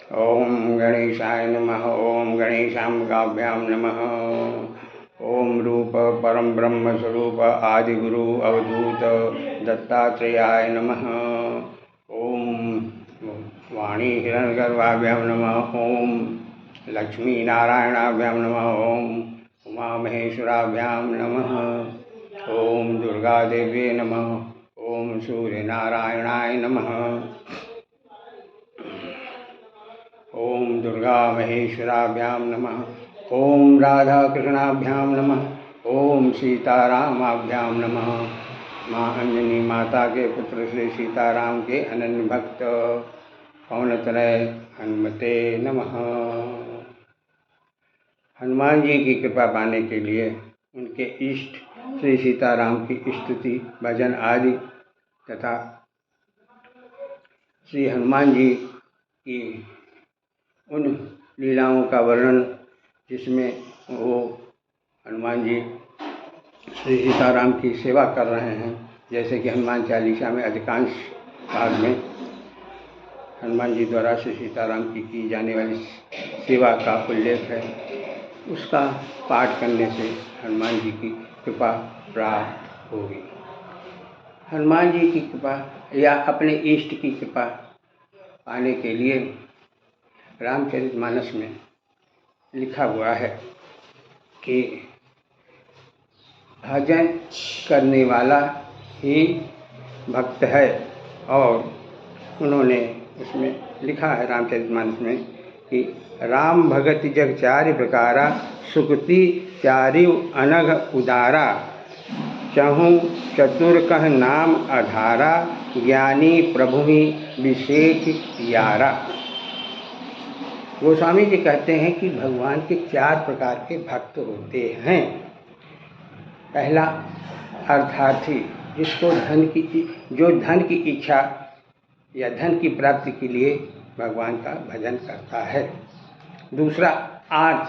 ओम गणेशाय नमः। ओम गणेशाम्बिकाभ्यां नमः। ओम रूप परम ब्रह्म स्वरूप आदिगुरु अवधूत दत्तात्रेयाय नमः। ओम वाणी हिरण्यगर्भाभ्यां नमः। ओम लक्ष्मी नारायणाभ्यां नमः। ओम उमा महेश्वराभ्यां नमः। ओम दुर्गा देवी नमः। ओम सूर्य नारायणाय नमः। ओम दुर्गा महेश्वराभ्यां नमः। ओम राधा कृष्णाभ्यां नमः। ओम सीतारामाभ्यां नमः। माँ अंजनी माता के पुत्र श्री सीताराम के अनन्य भक्त पवनतनय हनुमते नमः। हनुमान जी की कृपा पाने के लिए उनके इष्ट श्री सीताराम की स्तुति भजन आदि तथा श्री हनुमान जी की उन लीलाओं का वर्णन जिसमें वो हनुमान जी श्री सीताराम की सेवा कर रहे हैं, जैसे कि हनुमान चालीसा में अधिकांश भाग में हनुमान जी द्वारा श्री सीताराम की जाने वाली सेवा का उल्लेख है। उसका पाठ करने से हनुमान जी की कृपा प्राप्त होगी। हनुमान जी की कृपा या अपने इष्ट की कृपा पाने के लिए रामचरितमानस में लिखा हुआ है कि भजन करने वाला ही भक्त है। और उन्होंने उसमें लिखा है रामचरितमानस में कि राम भगति जग चारि प्रकारा, सुकृति चारिउ अनघ उदारा, चहु चतुर कह नाम आधारा, ज्ञानी प्रभु ही विशेष यारा। गोस्वामी जी कहते हैं कि भगवान के 4 प्रकार के भक्त होते हैं। पहला अर्थार्थी, जिसको जो धन की इच्छा या धन की प्राप्ति के लिए भगवान का भजन करता है। दूसरा आर्थ,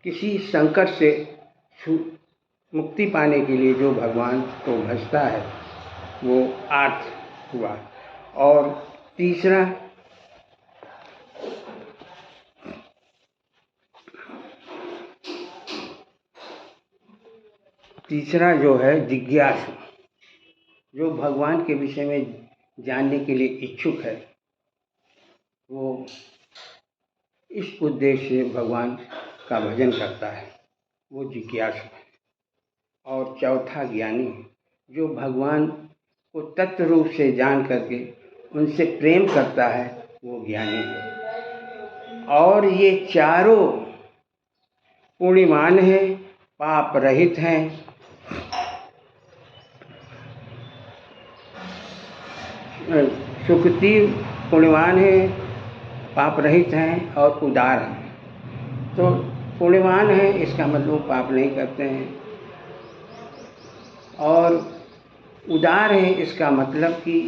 किसी संकट से मुक्ति पाने के लिए जो भगवान को भजता है वो आर्थ हुआ। और तीसरा जो है जिज्ञासु, जो भगवान के विषय में जानने के लिए इच्छुक है, वो इस उद्देश्य से भगवान का भजन करता है, वो जिज्ञासु है। और चौथा ज्ञानी, जो भगवान को तत्व रूप से जान करके उनसे प्रेम करता है, वो ज्ञानी है। और ये चारों पुण्यमान हैं, पाप रहित हैं, सुकृति पुण्यवान है, पाप रहित हैं और उदार हैं। तो पुण्यवान हैं इसका मतलब पाप नहीं करते हैं, और उदार हैं इसका मतलब कि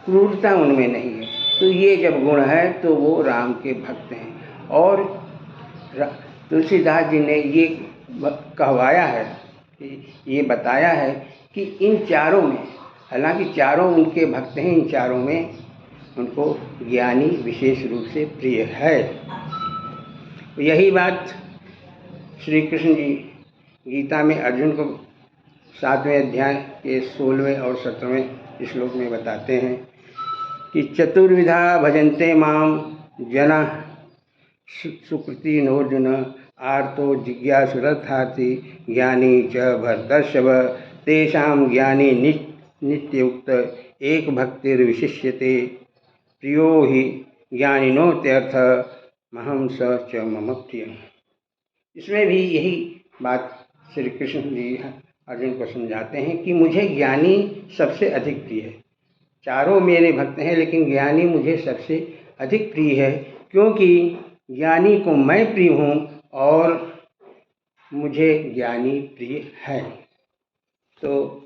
क्रूरता उनमें नहीं है। तो ये जब गुण है तो वो राम के भक्त हैं। और तुलसीदास जी ने ये कहवाया है, ये बताया है कि इन चारों में, हालांकि चारों उनके भक्त हैं, इन चारों में उनको ज्ञानी विशेष रूप से प्रिय है। यही बात श्री कृष्ण जी गीता में अर्जुन को 7वें अध्याय के 16वें और 17वें श्लोक में बताते हैं कि चतुर्विधा भजन्ते माम जना सुकृति नोर्जुन, आर्तो जिज्ञासुरर्थार्थी, ज्ञानी च भरतर्षभ, तेषां ज्ञानी नित्युक्त एक भक्तिर्विशिष्यते, प्रियो हि ज्ञानिनोत्यर्थ महं स च मम प्रिय। इसमें भी यही बात श्री कृष्ण जी अर्जुन को समझाते हैं कि मुझे ज्ञानी सबसे अधिक प्रिय है। चारों मेरे भक्त हैं लेकिन ज्ञानी मुझे सबसे अधिक प्रिय है, क्योंकि ज्ञानी को मैं प्रिय हूँ और मुझे ज्ञानी प्रिय है। तो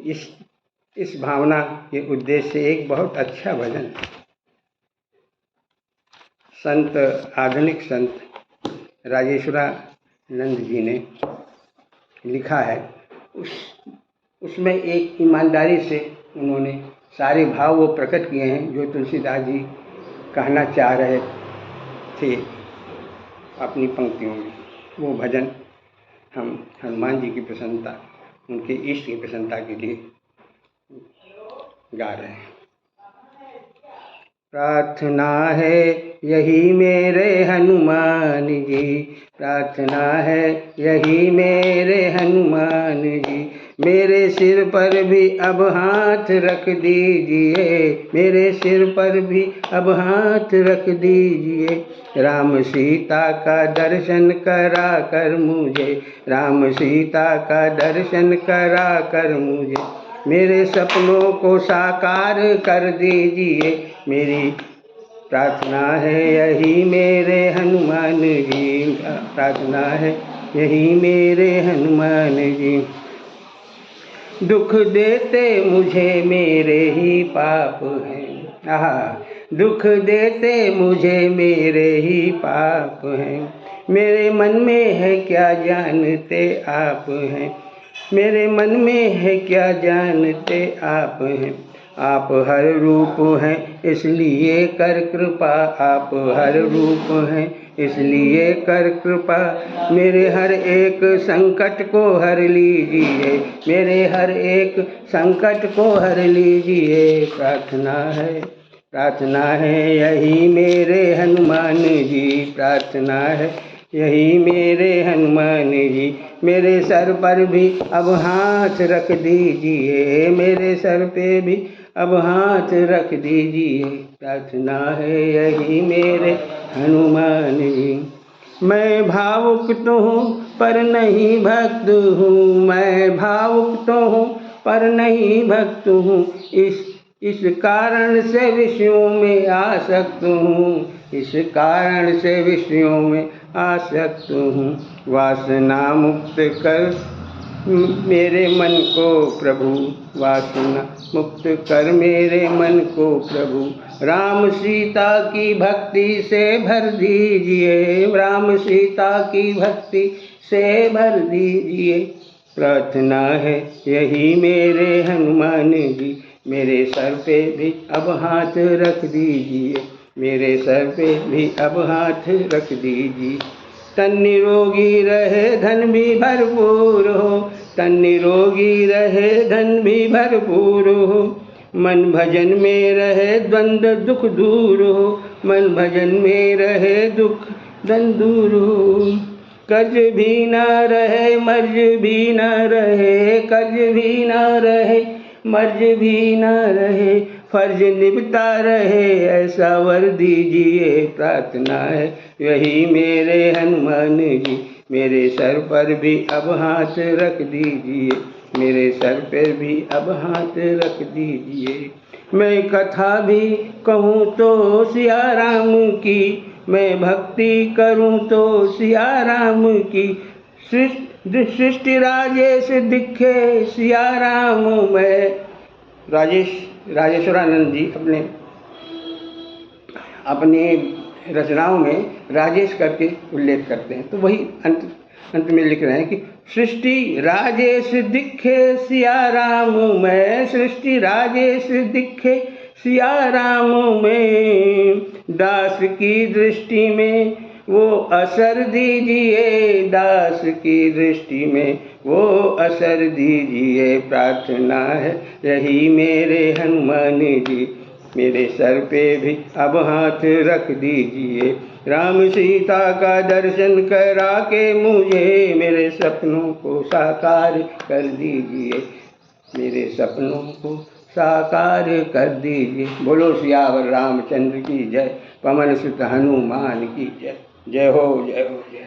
इस भावना के उद्देश्य से एक बहुत अच्छा भजन आधुनिक संत राजेश्वरानंद जी ने लिखा है। उसमें एक ईमानदारी से उन्होंने सारे भाव वो प्रकट किए हैं जो तुलसीदास जी कहना चाह रहे थे अपनी पंक्तियों में। वो भजन हम हनुमान जी की प्रसन्नता, उनके इष्ट की प्रसन्नता के लिए गा रहे हैं। प्रार्थना है यही मेरे हनुमान जी, प्रार्थना है यही मेरे हनुमान जी, मेरे सिर पर भी अब हाथ रख दीजिए, मेरे सिर पर भी अब हाथ रख दीजिए। राम सीता का दर्शन करा कर मुझे, राम सीता का दर्शन करा कर मुझे, मेरे सपनों को साकार कर दीजिए। मेरी प्रार्थना है यही मेरे हनुमान जी, प्रार्थना है यही मेरे हनुमान जी। दुख देते मुझे मेरे ही पाप हैं, दुख देते मुझे मेरे ही पाप हैं, मेरे मन में है क्या जानते आप हैं, मेरे मन में है क्या जानते आप हैं। आप हर रूप हैं इसलिए कर कृपा, आप हर रूप हैं इसलिए कर कृपा, मेरे हर एक संकट को हर लीजिए, मेरे हर एक संकट को हर लीजिए। प्रार्थना है यही मेरे हनुमान जी, प्रार्थना है यही मेरे हनुमान जी, मेरे सर पर भी अब हाथ रख दीजिए, मेरे सर पे भी अब हाथ रख दीजिए। प्रार्थना है यही मेरे हनुमान जी। मैं भावुक तो हूँ पर नहीं भक्त हूँ, मैं भावुक तो हूँ पर नहीं भक्त हूँ, इस कारण से विषयों में आसक्त हूँ, इस कारण से विषयों में आसक्त हूँ। वासना मुक्त कर मेरे मन को प्रभु, वासना मुक्त कर मेरे मन को प्रभु, राम सीता की भक्ति से भर दीजिए, राम सीता की भक्ति से भर दीजिए। प्रार्थना है यही मेरे हनुमान जी, मेरे सर पे भी अब हाथ रख दीजिए, मेरे सर पे भी अब हाथ रख दीजिए। तन निरोगी रहे धन भी भरपूर हो, तन निरोगी रहे धन भी भरपूर हो, मन भजन में रहे द्वंद्व दुख दूर हो, मन भजन में रहे दुख द्वंद्व दूर हो। कर्ज भी न रहे मर्ज भी न रहे, कर्ज भी न रहे मर्ज भी न रहे, फर्ज निभता रहे ऐसा वर दीजिए। प्रार्थना है यही मेरे हनुमान जी, मेरे सर पर भी अब हाथ रख दीजिए, मेरे सर पर भी अब हाथ रख दीजिए। मैं कथा भी कहूँ तो सिया राम की, मैं भक्ति करूँ तो सिया राम की, सृष्टि राजेश दिखे सिया राम में। राजेश्वरानंद जी अपने रचनाओं में राजेश करके उल्लेख करते हैं, तो वही अंत में लिख रहे हैं कि सृष्टि राजेश दिखे सिया राम में, सृष्टि राजेश दिखे सिया राम में, दास की दृष्टि में वो असर दीजिए, दास की दृष्टि में वो असर दीजिए। प्रार्थना है यही मेरे हनुमान जी, मेरे सर पे भी अब हाथ रख दीजिए, राम सीता का दर्शन करा के मुझे, मेरे सपनों को साकार कर दीजिए, मेरे सपनों को साकार कर दीजिए। बोलो सियावर रामचंद्र की जय, पवन सुत हनुमान की जय। जय हो जय हो जय।